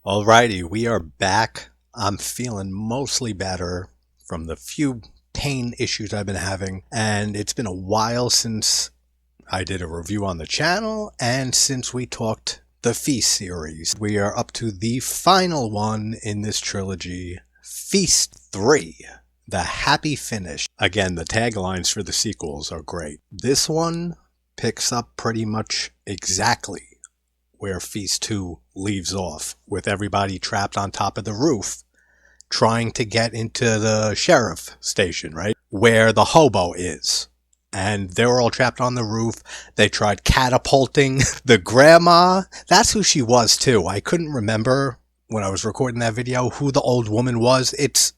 Alrighty, we are back. I'm feeling mostly better from the few pain issues I've been having, and it's been a while since I did a review on the channel and since we talked the Feast series. We are up to the final one in this trilogy, Feast 3, The Happy Finish. Again, the taglines for the sequels are great. This one picks up pretty much exactly where Feast 2 leaves off, with everybody trapped on top of the roof trying to get into the sheriff station, right? Where the hobo is. And they were all trapped on the roof. They tried catapulting the grandma. That's who she was too. I couldn't remember when I was recording that video who the old woman was. It's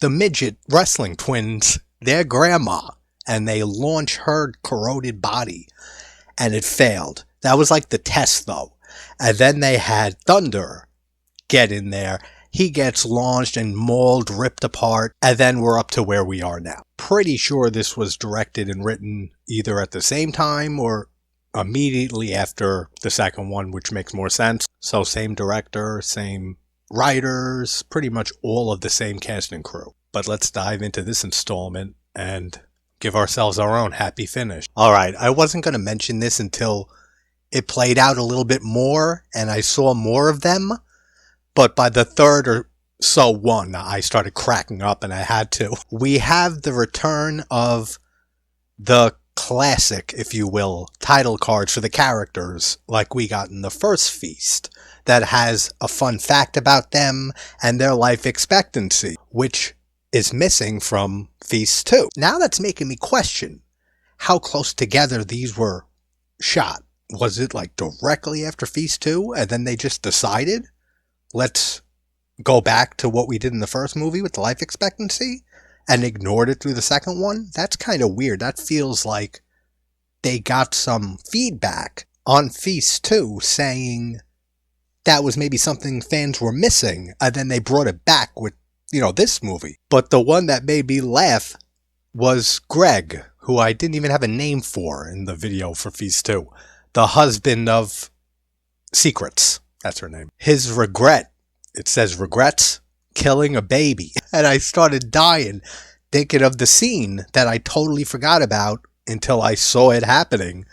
the midget wrestling twins, their grandma. And they launch her corroded body. And it failed. That was like the test though. And then they had Thunder get in there. He gets launched and mauled, ripped apart, and then we're up to where we are now. Pretty sure this was directed and written either at the same time or immediately after the second one, which makes more sense. So same director, same writers, pretty much all of the same cast and crew. But let's dive into this installment and give ourselves our own happy finish. Alright, I wasn't going to mention this until it played out a little bit more and I saw more of them. But by the third or so one, I started cracking up and I had to. We have the return of the classic, if you will, title cards for the characters like we got in the first Feast that has a fun fact about them and their life expectancy, which is missing from Feast 2. Now that's making me question how close together these were shot. Was it like directly after Feast 2 and then they just decided, let's go back to what we did in the first movie with the life expectancy and ignored it through the second one? That's kind of weird. That feels like they got some feedback on Feast 2 saying that was maybe something fans were missing and then they brought it back with, this movie. But the one that made me laugh was Greg, who I didn't even have a name for in the video for Feast 2. The husband of Secrets. That's her name. His regret. It says regrets killing a baby. And I started dying thinking of the scene that I totally forgot about until I saw it happening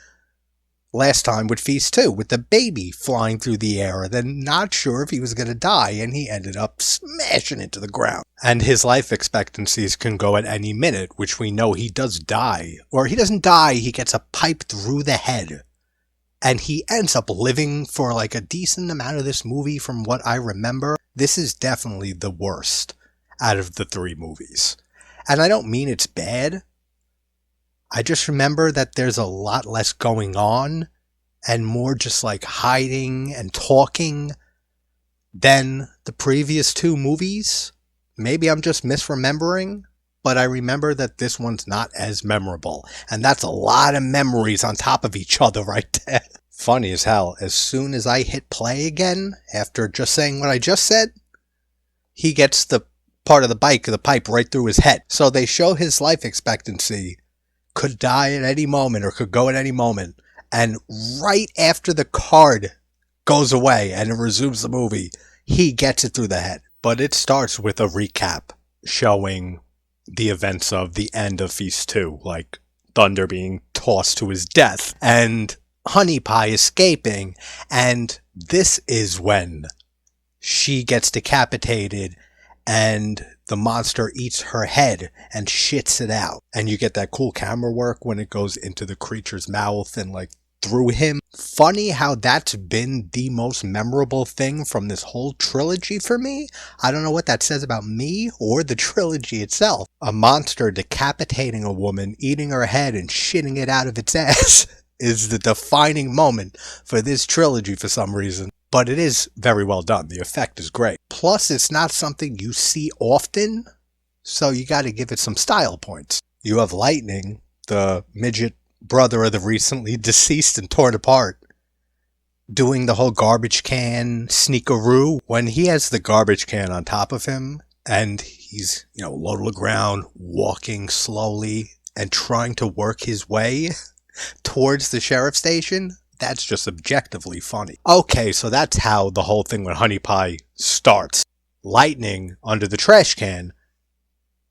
last time with Feast 2, with the baby flying through the air and then not sure if he was going to die and he ended up smashing into the ground. And his life expectancies can go at any minute, which we know he does die. Or he doesn't die, he gets a pipe through the head. And he ends up living for like a decent amount of this movie from what I remember. This is definitely the worst out of the three movies. And I don't mean it's bad. I just remember that there's a lot less going on and more just like hiding and talking than the previous two movies. Maybe I'm just misremembering, but I remember that this one's not as memorable. And that's a lot of memories on top of each other right there. Funny as hell, as soon as I hit play again, after just saying what I just said, he gets the part of the pipe right through his head. So they show his life expectancy could die at any moment or could go at any moment. And right after the card goes away and it resumes the movie, he gets it through the head. But it starts with a recap showing the events of the end of Feast 2, like Thunder being tossed to his death and Honey Pie escaping, and this is when she gets decapitated and the monster eats her head and shits it out. And you get that cool camera work when it goes into the creature's mouth and like through him. Funny how that's been the most memorable thing from this whole trilogy for me. I don't know what that says about me or the trilogy itself. A monster decapitating a woman, eating her head and shitting it out of its ass is the defining moment for this trilogy for some reason. But it is very well done. The effect is great. Plus, it's not something you see often, so you got to give it some style points. You have Lightning, the midget brother of the recently deceased and torn apart, doing the whole garbage can sneakaroo. When he has the garbage can on top of him and he's, low to the ground, walking slowly and trying to work his way towards the sheriff station, That's just objectively funny. Okay, so that's how the whole thing with Honey Pie starts. Lightning, under the trash can,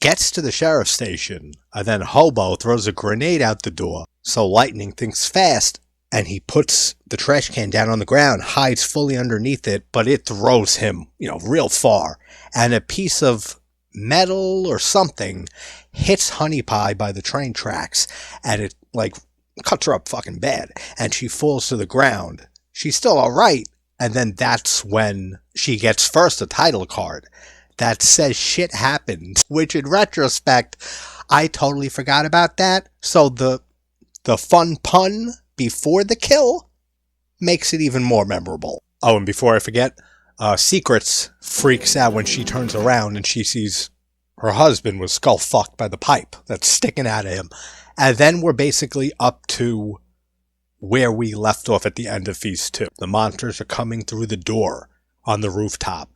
gets to the sheriff's station, and then Hobo throws a grenade out the door. So Lightning thinks fast, and he puts the trash can down on the ground, hides fully underneath it, but it throws him, real far. And a piece of metal or something hits Honey Pie by the train tracks, and it, cuts her up fucking bad, and she falls to the ground. She's still alright, and then that's when she gets first a title card that says shit happened, which in retrospect, I totally forgot about that. So the fun pun before the kill makes it even more memorable. Oh, and before I forget, Secrets freaks out when she turns around and she sees her husband was skull fucked by the pipe that's sticking out of him. And then we're basically up to where we left off at the end of Feast 2. The monsters are coming through the door on the rooftop,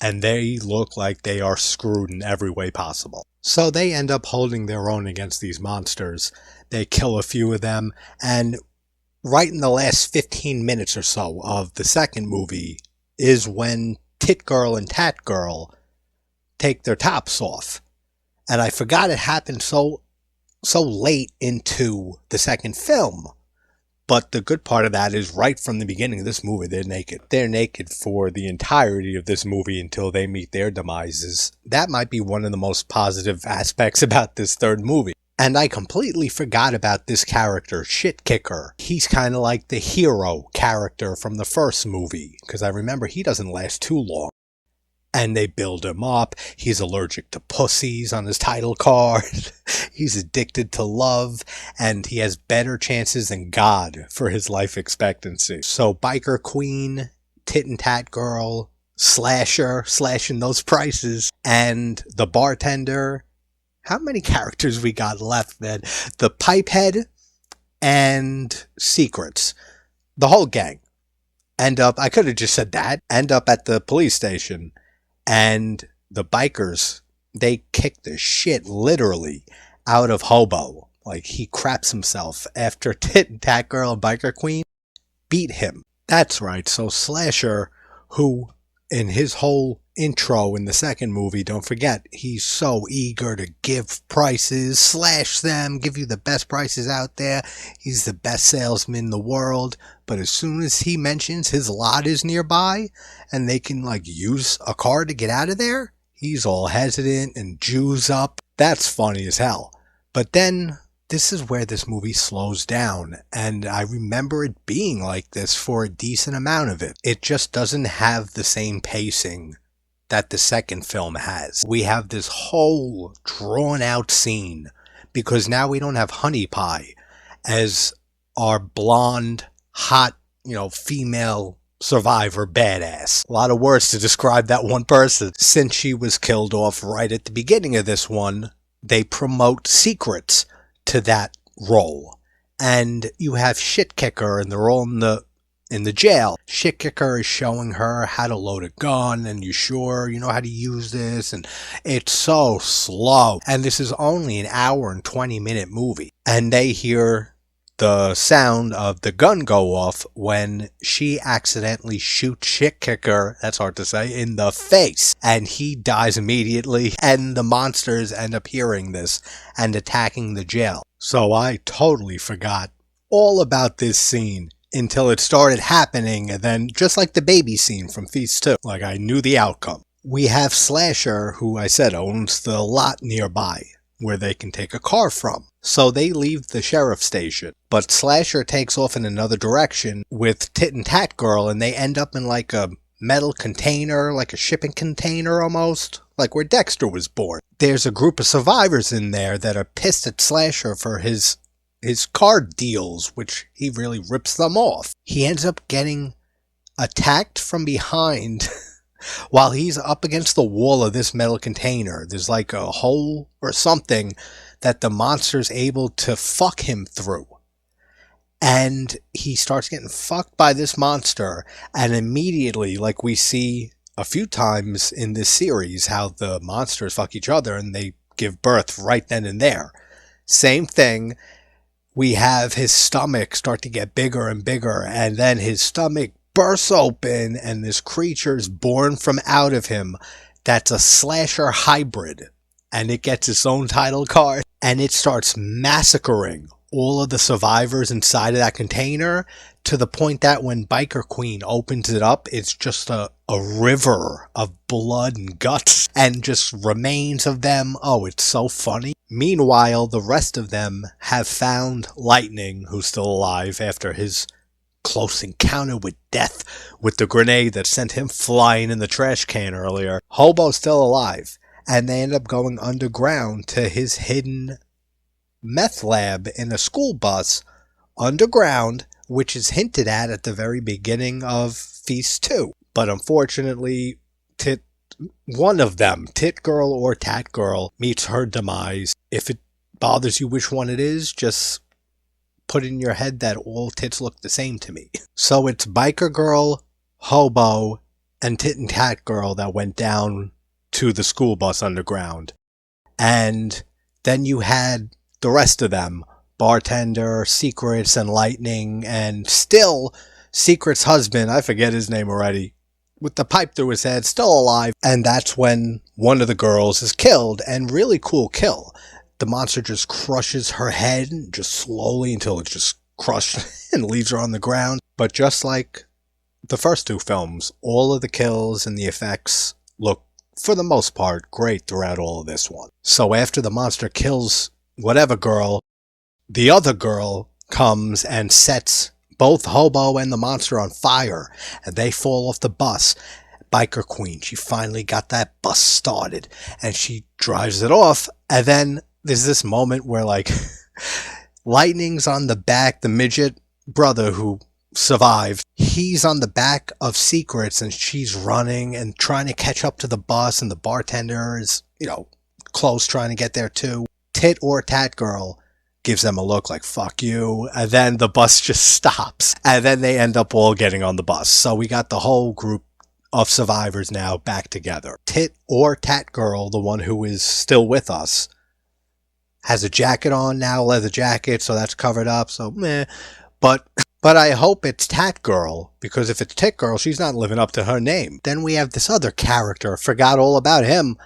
and they look like they are screwed in every way possible. So they end up holding their own against these monsters. They kill a few of them, and right in the last 15 minutes or so of the second movie is when Tit Girl and Tat Girl take their tops off. And I forgot it happened so late into the second film. But the good part of that is right from the beginning of this movie, they're naked. They're naked for the entirety of this movie until they meet their demises. That might be one of the most positive aspects about this third movie. And I completely forgot about this character, Shit Kicker. He's kind of like the hero character from the first movie, because I remember he doesn't last too long. And they build him up. He's allergic to pussies on his title card. He's addicted to love. And he has better chances than God for his life expectancy. So Biker Queen, Tit and Tat Girl, Slasher, slashing those prices, and the bartender. How many characters we got left, man? The Pipehead and Secrets. The whole gang end up, I could have just said that, end up at the police station. And the bikers, they kick the shit literally out of Hobo. Like, he craps himself after Tit and Tat Girl and Biker Queen beat him. That's right. So Slasher, who in his whole intro in the second movie, don't forget, he's so eager to give prices, slash them, give you the best prices out there. He's the best salesman in the world. But as soon as he mentions his lot is nearby and they can use a car to get out of there, he's all hesitant and Jews up. That's funny as hell. But then this is where this movie slows down, and I remember it being like this for a decent amount of it. It just doesn't have the same pacing that the second film has. We have this whole drawn out scene because now we don't have Honey Pie as our blonde, hot, female survivor badass. A lot of words to describe that one person. Since she was killed off right at the beginning of this one, they promote Secrets to that role. And you have Shit Kicker, and they're all in the jail. Shit Kicker is showing her how to load a gun, and you sure you know how to use this, and it's so slow. And this is only an hour and 20-minute movie. And they hear the sound of the gun go off when she accidentally shoots Shit Kicker, that's hard to say, in the face. And he dies immediately, and the monsters end up hearing this and attacking the jail. So I totally forgot all about this scene until it started happening, and then just like the baby scene from Feast 2, I knew the outcome. We have Slasher, who I said owns the lot nearby where they can take a car from. So they leave the sheriff's station, but Slasher takes off in another direction with Tit and Tat Girl, and they end up in a metal container, like a shipping container almost, like where Dexter was born. There's a group of survivors in there that are pissed at Slasher for his card deals, which he really rips them off. He ends up getting attacked from behind while he's up against the wall of this metal container. There's a hole or something that the monster's able to fuck him through. And he starts getting fucked by this monster, and immediately, like we see a few times in this series, how the monsters fuck each other and they give birth right then and there. Same thing. we have his stomach start to get bigger and bigger, and then his stomach bursts open and this creature is born from out of him that's a slasher hybrid, and it gets its own title card, and it starts massacring all of the survivors inside of that container, to the point that when Biker Queen opens it up, it's just a river of blood and guts and just remains of them. Oh, it's so funny. Meanwhile, the rest of them have found Lightning, who's still alive after his close encounter with death with the grenade that sent him flying in the trash can earlier. Hobo's still alive, and they end up going underground to his hidden meth lab in a school bus underground, which is hinted at the very beginning of Feast 2. But unfortunately, one of them, Tit Girl or Tat Girl, meets her demise. If it bothers you which one it is, just put in your head that all tits look the same to me. So it's Biker Girl, Hobo, and Tit and Tat Girl that went down to the school bus underground. And then you had the rest of them, Bartender, Secrets, and Lightning, and still Secret's husband, I forget his name already, with the pipe through his head, still alive. And that's when one of the girls is killed, and really cool kill. The monster just crushes her head, just slowly until it's just crushed and leaves her on the ground. But just like the first two films, all of the kills and the effects look, for the most part, great throughout all of this one. So after the monster kills whatever girl, the other girl comes and sets both Hobo and the monster on fire, and they fall off the bus. Biker Queen, she finally got that bus started, and she drives it off, and then there's this moment where, like, Lightning's on the back, the midget brother who survived, he's on the back of Secrets, and she's running and trying to catch up to the bus, and the bartender is, close, trying to get there too. Tit or Tat Girl gives them a look like, fuck you, and then the bus just stops, and then they end up all getting on the bus. So we got the whole group of survivors now back together. Tit or Tat Girl, the one who is still with us, has a jacket on now, leather jacket, so that's covered up, so meh. But I hope it's Tat Girl, because if it's Tit Girl, she's not living up to her name. Then we have this other character, forgot all about him,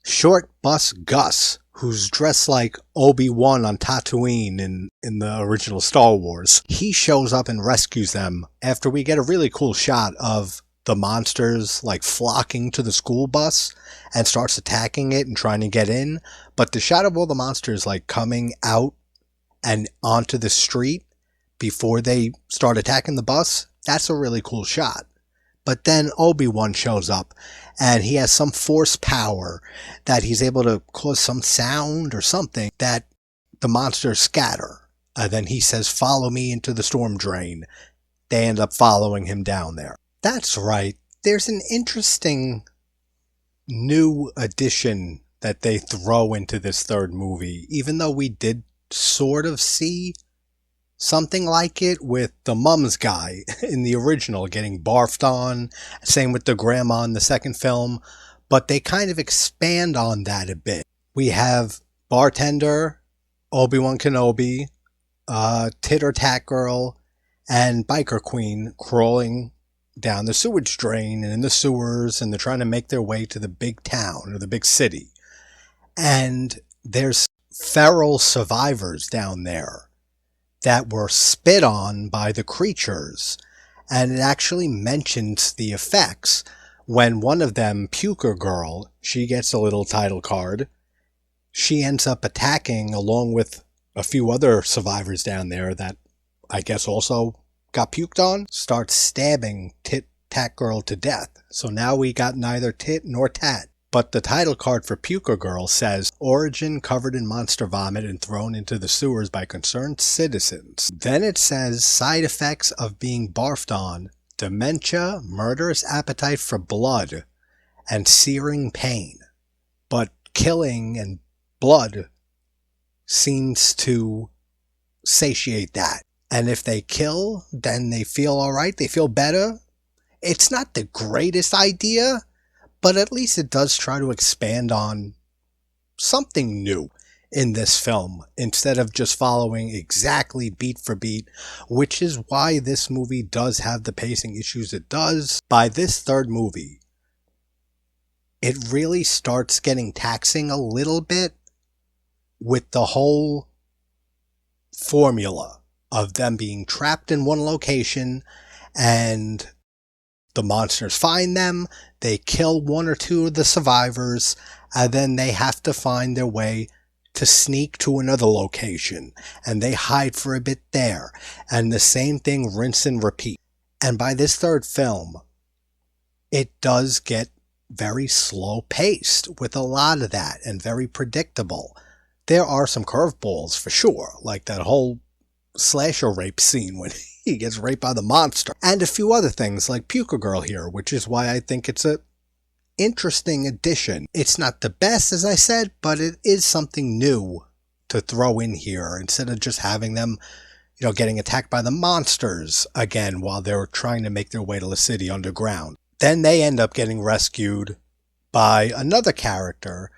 Short Bus Gus, who's dressed like Obi-Wan on Tatooine in the original Star Wars. He shows up and rescues them after we get a really cool shot of the monsters like flocking to the school bus and starts attacking it and trying to get in. But the shot of all the monsters like coming out and onto the street before they start attacking the bus, that's a really cool shot. But then Obi-Wan shows up, and he has some force power that he's able to cause some sound or something that the monsters scatter. Then he says, follow me into the storm drain. They end up following him down there. That's right. There's an interesting new addition that they throw into this third movie, even though we did sort of see something like it with the mums guy in the original getting barfed on. Same with the grandma in the second film. But they kind of expand on that a bit. We have Bartender, Obi-Wan Kenobi, Tit or Tat Girl, and Biker Queen crawling down the sewage drain and in the sewers, and they're trying to make their way to the big town or the big city. And there's feral survivors down there that were spit on by the creatures, and it actually mentions the effects when one of them, Puker Girl, she gets a little title card. She ends up attacking along with a few other survivors down there that I guess also got puked on, starts stabbing Tat Girl to death. So now we got neither Tit nor Tat. But the title card for Puker Girl says, origin covered in monster vomit and thrown into the sewers by concerned citizens. Then it says, side effects of being barfed on, dementia, murderous appetite for blood, and searing pain. But killing and blood seems to satiate that. And if they kill, then they feel alright, they feel better. It's not the greatest idea, but at least it does try to expand on something new. in this film instead of just following exactly beat for beat, which is why this movie does have the pacing issues it does. By this third movie, it really starts getting taxing a little bit with the whole formula of them being trapped in one location and the monsters find them, they kill one or two of the survivors, and then they have to find their way to sneak to another location, and they hide for a bit there, and the same thing rinse and repeat. And by this third film, it does get very slow paced with a lot of that and very predictable. There are some curveballs for sure, like that whole slasher rape scene when he gets raped by the monster, and a few other things like Puka Girl here, which is why I think it's a interesting addition. It's not the best, as I said, but it is something new to throw in here instead of just having them, getting attacked by the monsters again while they're trying to make their way to the city underground. Then they end up getting rescued by another character,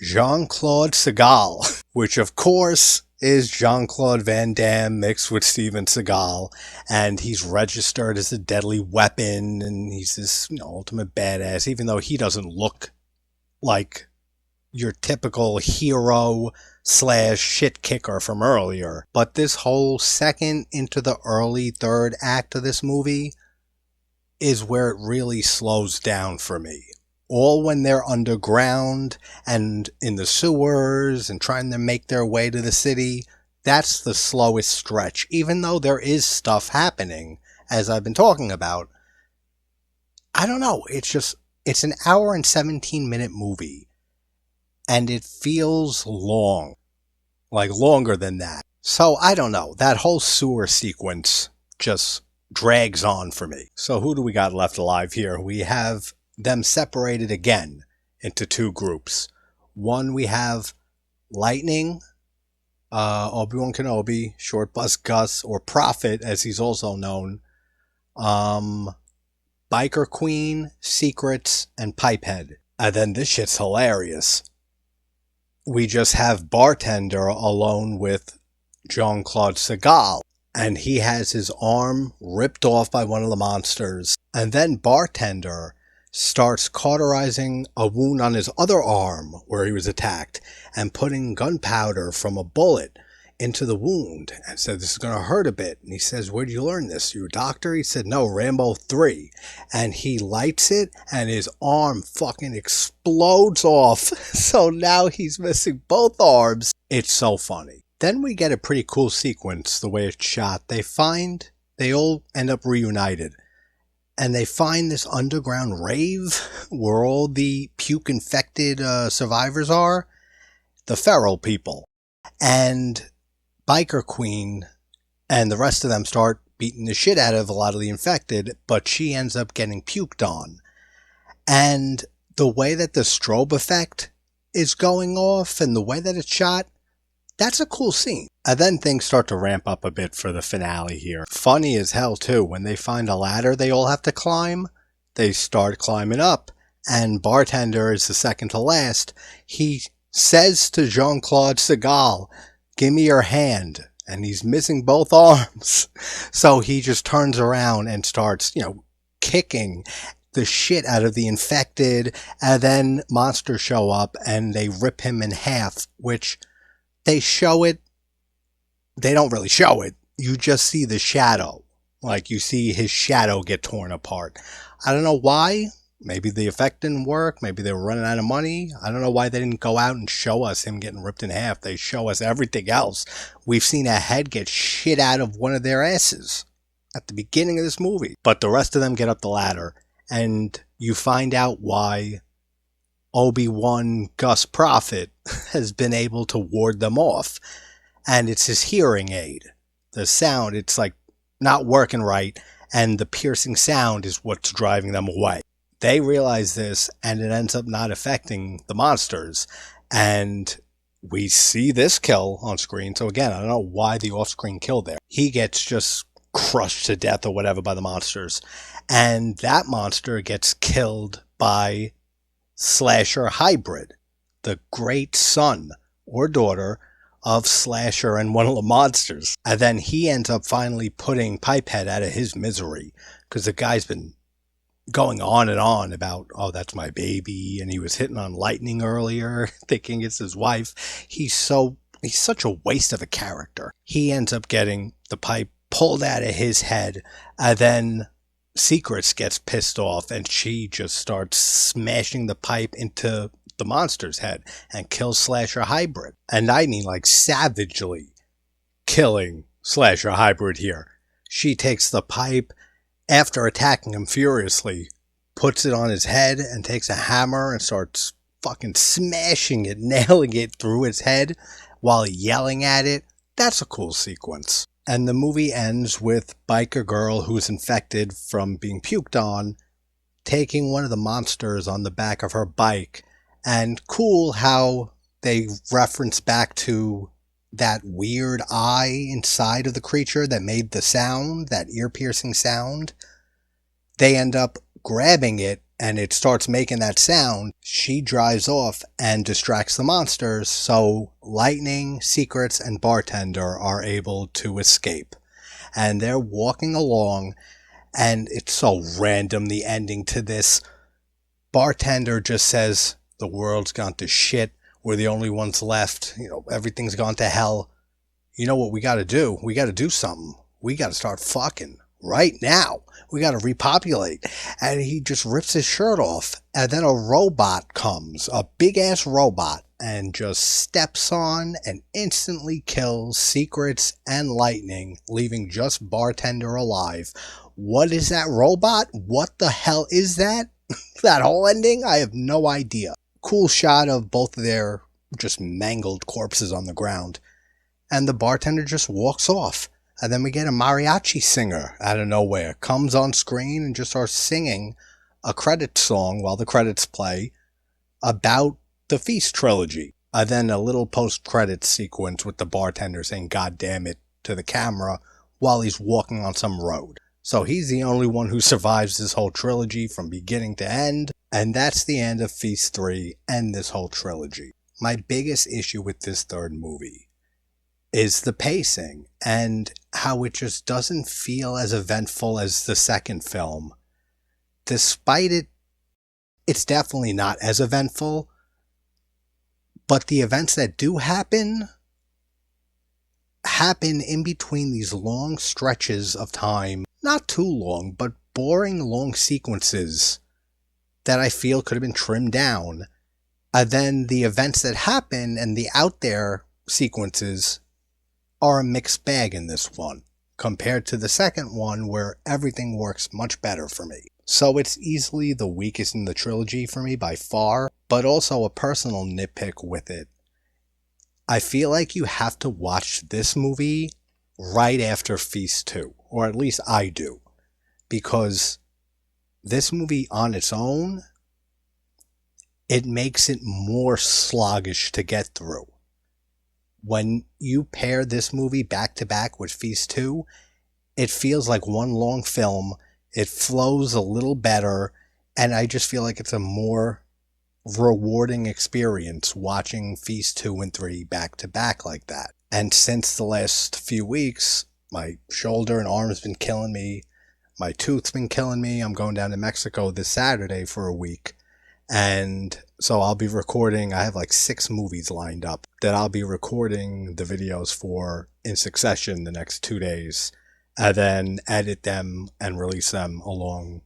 Jean-Claude Segal, which of course is Jean-Claude Van Damme mixed with Steven Seagal, and he's registered as a deadly weapon, and he's this ultimate badass, even though he doesn't look like your typical hero / shit kicker from earlier. But this whole second into the early third act of this movie is where it really slows down for me. All when they're underground and in the sewers and trying to make their way to the city, that's the slowest stretch. Even though there is stuff happening, as I've been talking about, I don't know, it's an hour and 17-minute movie, and it feels long, like longer than that. So I don't know, that whole sewer sequence just drags on for me. So who do we got left alive here? We have them separated again into two groups. One, we have Lightning, Obi-Wan Kenobi, Short Bus Gus, or Prophet, as he's also known, Biker Queen, Secrets, and Pipehead. And then this shit's hilarious. We just have Bartender alone with Jean-Claude Segal, and he has his arm ripped off by one of the monsters. And then Bartender starts cauterizing a wound on his other arm where he was attacked and putting gunpowder from a bullet into the wound and said, "This is going to hurt a bit." And he says, "Where did you learn this? You a doctor?" He said, "No, Rambo 3. And he lights it and his arm fucking explodes off. So now he's missing both arms. It's so funny. Then we get a pretty cool sequence the way it's shot. They all end up reunited. And they find this underground rave where all the puke-infected survivors are, the feral people. And Biker Queen and the rest of them start beating the shit out of a lot of the infected, but she ends up getting puked on. And the way that the strobe effect is going off and the way that it's shot, that's a cool scene. And then things start to ramp up a bit for the finale here. Funny as hell too, when they find a ladder they all have to climb, they start climbing up. And Bartender is the second to last. He says to Jean-Claude Segal, "Give me your hand." And he's missing both arms. So he just turns around and starts, kicking the shit out of the infected. And then monsters show up and they rip him in half, which they show it. They don't really show it. You just see the shadow. Like you see his shadow get torn apart. I don't know why. Maybe the effect didn't work. Maybe they were running out of money. I don't know why they didn't go out and show us him getting ripped in half. They show us everything else. We've seen a head get shit out of one of their asses at the beginning of this movie. But the rest of them get up the ladder. And you find out why Obi-Wan Gus Prophet has been able to ward them off. And it's his hearing aid. The sound, it's like not working right. And the piercing sound is what's driving them away. They realize this, and it ends up not affecting the monsters. And we see this kill on screen. So again, I don't know why the off-screen kill there. He gets just crushed to death or whatever by the monsters. And that monster gets killed by Slasher Hybrid, the great son or daughter of Slasher and one of the monsters. And then he ends up finally putting Pipehead out of his misery because the guy's been going on and on about, oh, that's my baby, and he was hitting on Lightning earlier, thinking it's his wife. He's such a waste of a character. He ends up getting the pipe pulled out of his head, and then Secrets gets pissed off, and she just starts smashing the pipe into the monster's head and kills Slasher Hybrid. And I mean, like, savagely killing Slasher Hybrid here. She takes the pipe, after attacking him furiously, puts it on his head and takes a hammer and starts fucking smashing it, nailing it through his head while yelling at it. That's a cool sequence. And the movie ends with biker girl who's infected from being puked on, taking one of the monsters on the back of her bike. And cool how they reference back to that weird eye inside of the creature that made the sound, that ear-piercing sound. They end up grabbing it, and it starts making that sound. She drives off and distracts the monsters, so Lightning, Secrets, and Bartender are able to escape. And they're walking along, and it's so random, the ending to this. Bartender just says, the world's gone to shit. We're the only ones left. Everything's gone to hell. You know what we got to do? We got to do something. We got to start fucking right now. We got to repopulate. And he just rips his shirt off. And then a robot comes, a big ass robot, and just steps on and instantly kills Secrets and Lightning, leaving just Bartender alive. What is that robot? What the hell is that? That whole ending? I have no idea. Cool shot of both of their just mangled corpses on the ground. And the bartender just walks off. And then we get a mariachi singer out of nowhere. Comes on screen and just starts singing a credit song while the credits play about the Feast trilogy. And then a little post-credits sequence with the bartender saying, God damn it, to the camera while he's walking on some road. So he's the only one who survives this whole trilogy from beginning to end. And that's the end of Feast 3 and this whole trilogy. My biggest issue with this third movie is the pacing and how it just doesn't feel as eventful as the second film. Despite it's definitely not as eventful, but the events that do happen in between these long stretches of time. Not too long, but boring long sequences that I feel could have been trimmed down. And then the events that happen and the out there sequences are a mixed bag in this one, compared to the second one where everything works much better for me. So it's easily the weakest in the trilogy for me by far, but also a personal nitpick with it. I feel like you have to watch this movie right after Feast 2, or at least I do, because this movie on its own, it makes it more sluggish to get through. When you pair this movie back to back with Feast 2, it feels like one long film. It flows a little better, and I just feel like it's a more rewarding experience watching Feast 2 and 3 back to back like that. And since the last few weeks, my shoulder and arm has been killing me. My tooth's been killing me. I'm going down to Mexico this Saturday for a week. And so I'll be recording, I have like 6 movies lined up that I'll be recording the videos for in succession the next 2 days. And then edit them and release them along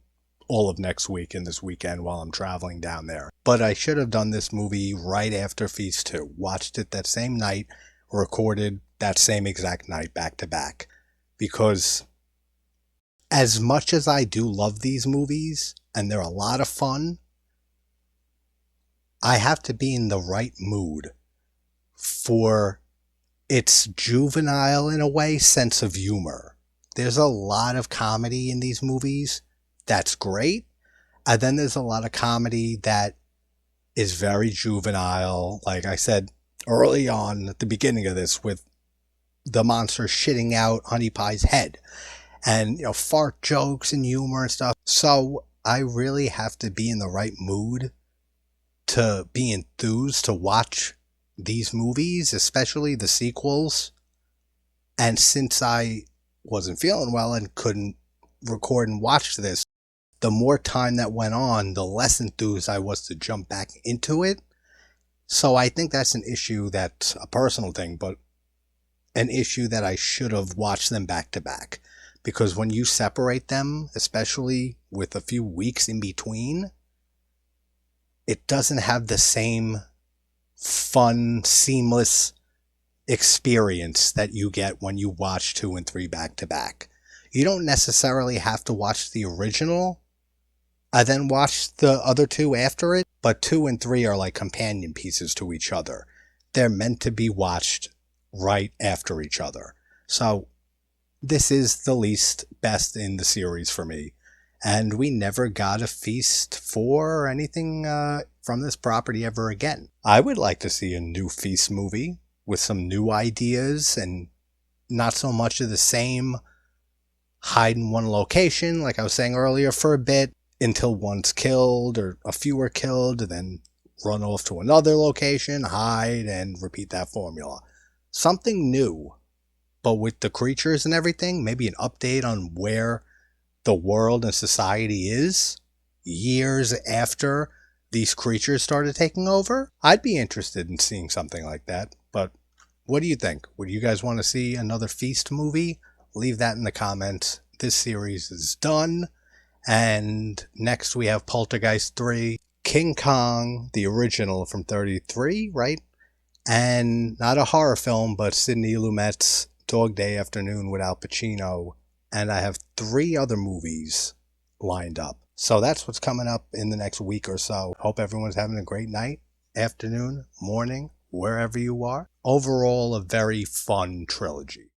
all of next week and this weekend while I'm traveling down there. But I should have done this movie right after Feast 2. Watched it that same night, recorded that same exact night back to back. Because as much as I do love these movies, and they're a lot of fun, I have to be in the right mood for its juvenile, in a way, sense of humor. There's a lot of comedy in these movies that's great, and then there's a lot of comedy that is very juvenile, like I said early on at the beginning of this, with the monster shitting out Honey Pie's head, and fart jokes and humor and stuff. So I really have to be in the right mood to be enthused to watch these movies, especially the sequels. And since I wasn't feeling well and couldn't record and watch this, the more time that went on, the less enthused I was to jump back into it. So I think that's an issue, that's a personal thing, but an issue that I should have watched them back to back. Because when you separate them, especially with a few weeks in between, it doesn't have the same fun, seamless experience that you get when you watch 2 and 3 back to back. You don't necessarily have to watch the original and then watch the other two after it, but 2 and 3 are like companion pieces to each other. They're meant to be watched right after each other. So this is the least best in the series for me. And we never got a Feast 4 or anything from this property ever again. I would like to see a new Feast movie with some new ideas and not so much of the same hide in one location, like I was saying earlier, for a bit until one's killed or a few are killed, then run off to another location, hide, and repeat that formula. Something new, but with the creatures and everything, maybe an update on where the world and society is years after these creatures started taking over. I'd be interested in seeing something like that. But what do you think? Would you guys want to see another Feast movie? Leave that in the comments. This series is done. And next we have Poltergeist 3, King Kong, the original from 33, right? And not a horror film, but Sidney Lumet's Dog Day Afternoon with Al Pacino. And I have 3 other movies lined up. So that's what's coming up in the next week or so. Hope everyone's having a great night, afternoon, morning, wherever you are. Overall, a very fun trilogy.